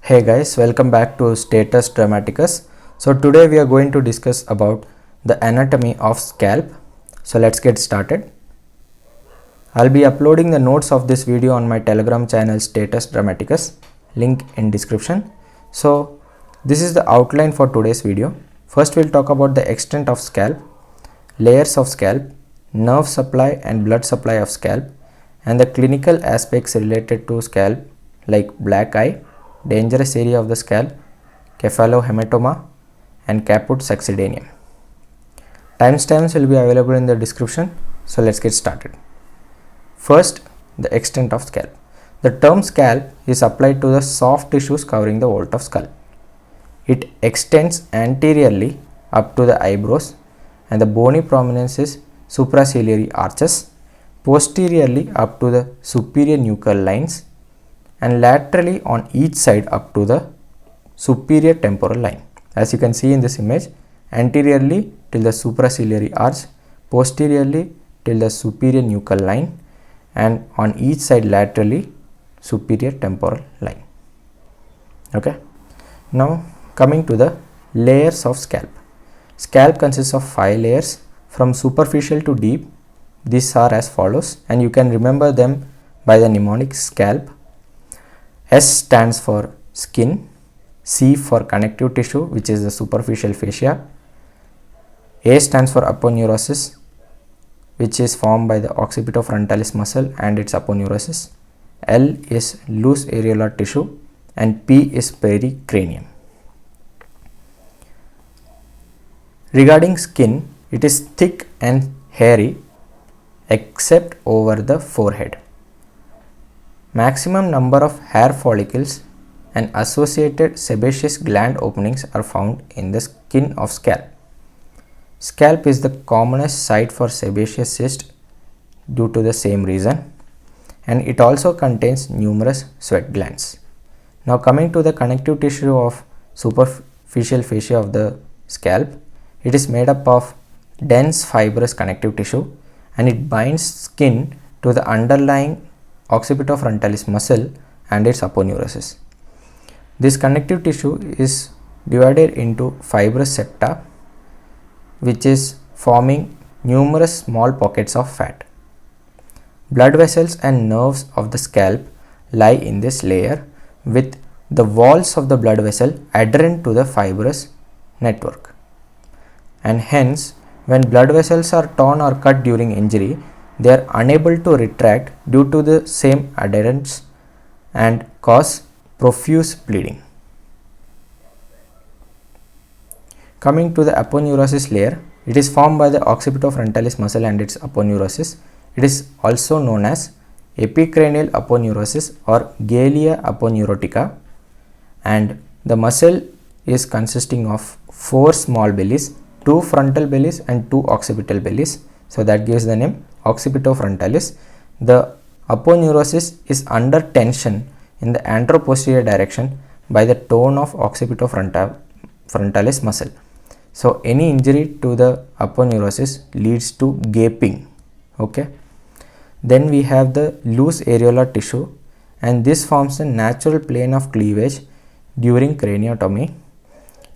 Hey guys, welcome back to Status Dramaticus. So today we are going to discuss about the anatomy of scalp. So let's get started. I'll be uploading the notes of this video on my Telegram channel Status Dramaticus, link in description. So this is the outline for today's video. First we'll talk about the extent of scalp, layers of scalp, nerve supply and blood supply of scalp, and the clinical aspects related to scalp like black eye, dangerous area of the scalp, cephalohematoma, and caput succedaneum. Timestamps will be available in the description. So let's get started. First, the extent of scalp. The term scalp is applied to the soft tissues covering the vault of skull. It extends anteriorly up to the eyebrows and the bony prominence is supraciliary arches, posteriorly up to the superior nuchal lines, and laterally on each side up to the superior temporal line. As you can see in this image, anteriorly till the supraciliary arch, posteriorly till the superior nuchal line, and on each side laterally superior temporal line. Okay. Now coming to the layers of scalp. Scalp consists of 5 layers from superficial to deep. These are as follows, and you can remember them by the mnemonic scalp. S stands for skin, C for connective tissue, which is the superficial fascia, A stands for aponeurosis, which is formed by the occipitofrontalis muscle and its aponeurosis, L is loose areolar tissue, and P is pericranium. Regarding skin, it is thick and hairy except over the forehead. Maximum number of hair follicles and associated sebaceous gland openings are found in the skin of scalp. Scalp is the commonest site for sebaceous cyst due to the same reason, and it also contains numerous sweat glands. Now coming to the connective tissue of superficial fascia of the scalp, it is made up of dense fibrous connective tissue and it binds skin to the underlying occipitofrontalis muscle and its aponeurosis. This connective tissue is divided into fibrous septa, which is forming numerous small pockets of fat. Blood vessels and nerves of the scalp lie in this layer with the walls of the blood vessel adherent to the fibrous network. And hence, when blood vessels are torn or cut during injury, they are unable to retract due to the same adherence and cause profuse bleeding. Coming to the aponeurosis layer, it is formed by the occipitofrontalis muscle and its aponeurosis. It is also known as epicranial aponeurosis or Galea aponeurotica, and the muscle is consisting of 4 small bellies, 2 frontal bellies and 2 occipital bellies. So that gives the name occipitofrontalis. The aponeurosis is under tension in the anteroposterior direction by the tone of occipitofrontalis muscle. So any injury to the aponeurosis leads to gaping. Okay. Then we have the loose areolar tissue, and this forms a natural plane of cleavage during craniotomy,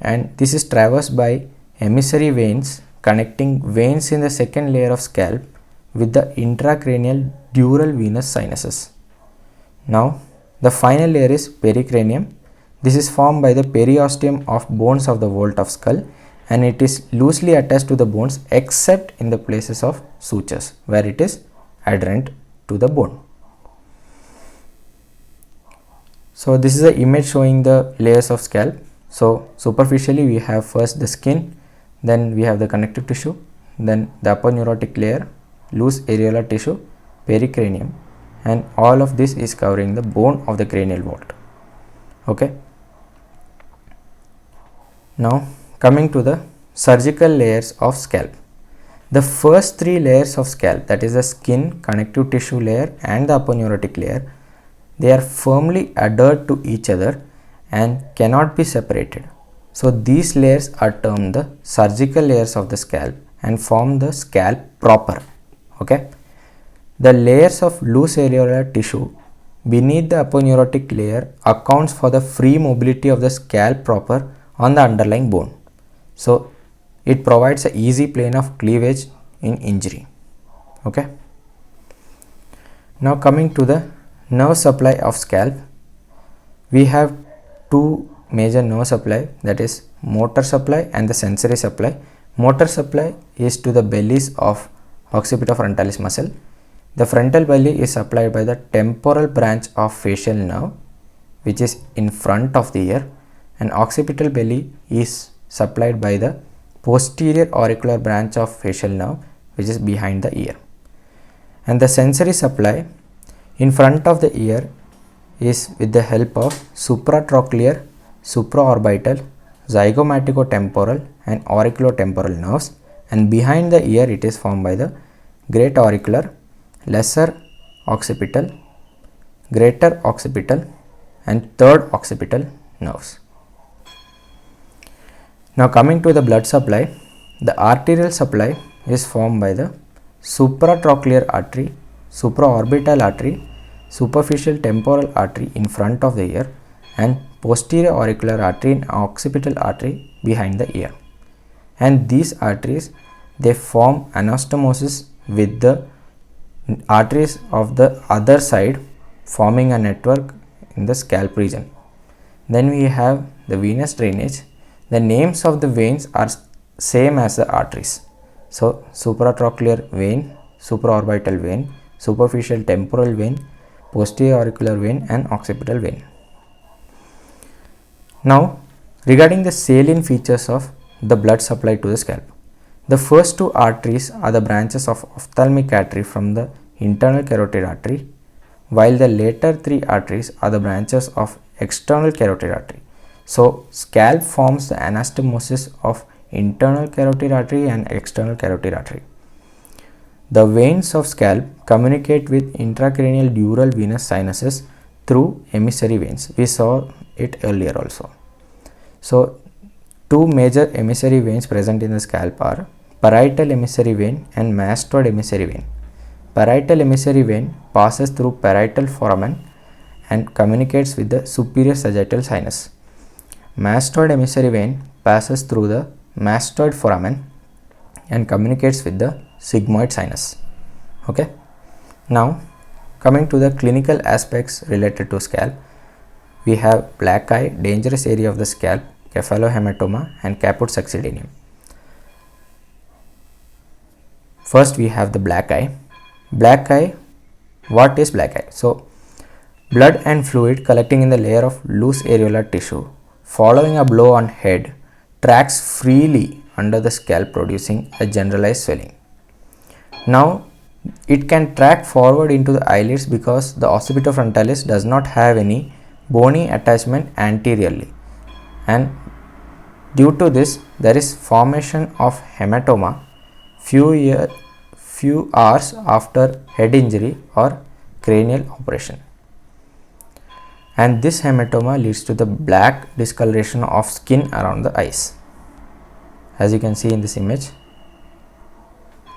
and this is traversed by emissary veins connecting veins in the second layer of scalp with the intracranial dural venous sinuses. Now the final layer is pericranium. This is formed by the periosteum of bones of the vault of skull, and it is loosely attached to the bones except in the places of sutures where it is adherent to the bone. So this is the image showing the layers of scalp. So superficially we have first the skin, then we have the connective tissue, then the aponeurotic layer, loose areolar tissue, pericranium, and all of this is covering the bone of the cranial vault. Okay. Now coming to the surgical layers of scalp. The first 3 layers of scalp, that is the skin, connective tissue layer and the aponeurotic layer, they are firmly adhered to each other and cannot be separated. So these layers are termed the surgical layers of the scalp and form the scalp proper. Okay. The layers of loose areolar tissue beneath the aponeurotic layer accounts for the free mobility of the scalp proper on the underlying bone. So it provides an easy plane of cleavage in injury. Okay. Now coming to the nerve supply of scalp, we have two major nerve supply, that is motor supply and the sensory supply. Motor supply is to the bellies of occipitofrontalis muscle. The frontal belly is supplied by the temporal branch of facial nerve, which is in front of the ear, and occipital belly is supplied by the posterior auricular branch of facial nerve, which is behind the ear. And the sensory supply in front of the ear is with the help of supratrochlear, supraorbital, zygomaticotemporal and auriculotemporal nerves, and behind the ear it is formed by the great auricular, lesser occipital, greater occipital and third occipital nerves. Now coming to the blood supply, the arterial supply is formed by the supratrochlear artery, supraorbital artery, superficial temporal artery in front of the ear and posterior auricular artery and occipital artery behind the ear. And these arteries, they form anastomosis with the arteries of the other side, forming a network in the scalp region. Then we have the venous drainage. The names of the veins are same as the arteries. So supratrochlear vein, supraorbital vein, superficial temporal vein, posterior auricular vein and occipital vein. Now regarding the salient features of the blood supply to the scalp. The first two arteries are the branches of ophthalmic artery from the internal carotid artery, while the later three arteries are the branches of external carotid artery. So scalp forms the anastomosis of internal carotid artery and external carotid artery. The veins of scalp communicate with intracranial dural venous sinuses through emissary veins. We saw it earlier also. So two major emissary veins present in the scalp are parietal emissary vein and mastoid emissary vein. Parietal emissary vein passes through parietal foramen and communicates with the superior sagittal sinus. Mastoid emissary vein passes through the mastoid foramen and communicates with the sigmoid sinus. Okay. Now coming to the clinical aspects related to scalp, we have black eye, dangerous area of the scalp, cephalohematoma and caput succedaneum. First we have the black eye. Black eye, what is black eye? So blood and fluid collecting in the layer of loose areolar tissue following a blow on head tracks freely under the scalp, producing a generalized swelling. Now it can track forward into the eyelids because the occipitofrontalis does not have any bony attachment anteriorly, and due to this there is formation of hematoma few hours after head injury or cranial operation, and this hematoma leads to the black discoloration of skin around the eyes, as you can see in this image.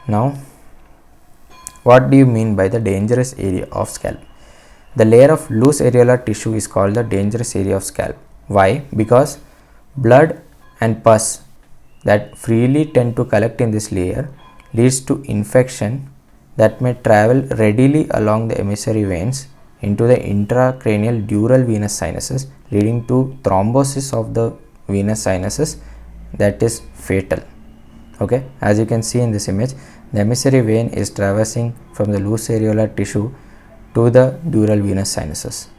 Now what do you mean by the dangerous area of scalp? The layer of loose areolar tissue is called the dangerous area of scalp. Why? Because blood and pus that freely tend to collect in this layer leads to infection that may travel readily along the emissary veins into the intracranial dural venous sinuses, leading to thrombosis of the venous sinuses that is fatal. Okay, as you can see in this image, the emissary vein is traversing from the loose areolar tissue to the dural venous sinuses.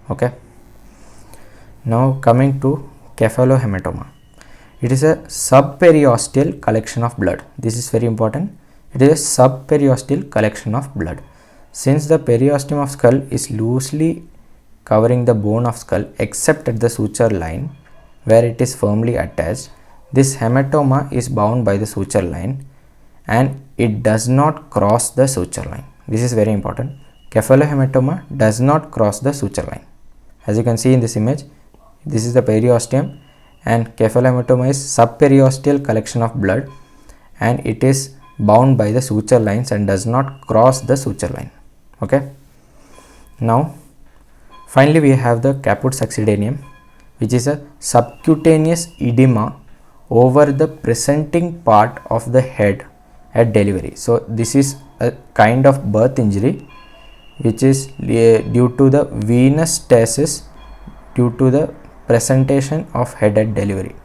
Okay. Now coming to cephalohematoma. It is a subperiosteal collection of blood. This is very important. It is a subperiosteal collection of blood. Since the periosteum of skull is loosely covering the bone of skull except at the suture line where it is firmly attached, this hematoma is bound by the suture line and it does not cross the suture line. This is very important. Cephalohematoma does not cross the suture line. As you can see in this image, this is the periosteum and cephalohematoma is subperiosteal collection of blood and it is bound by the suture lines and does not cross the suture line. Okay. Now Finally, we have the caput succedaneum, which is a subcutaneous edema over the presenting part of the head at delivery. So this is a kind of birth injury which is due to the venous stasis due to the presentation of head at delivery,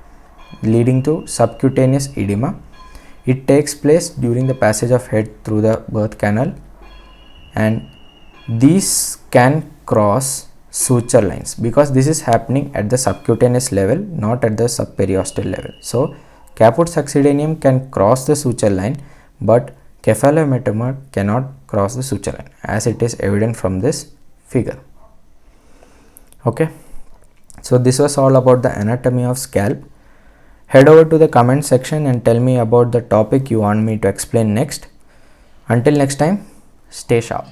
leading to subcutaneous edema. It takes place during the passage of head through the birth canal, and these can cross suture lines because this is happening at the subcutaneous level, not at the subperiosteal level. So caput succedaneum can cross the suture line, but cephalohematoma cannot cross the suture line, as it is evident from this figure. Okay, so this was all about the anatomy of scalp. Head over to the comment section and tell me about the topic you want me to explain next. Until next time, stay sharp.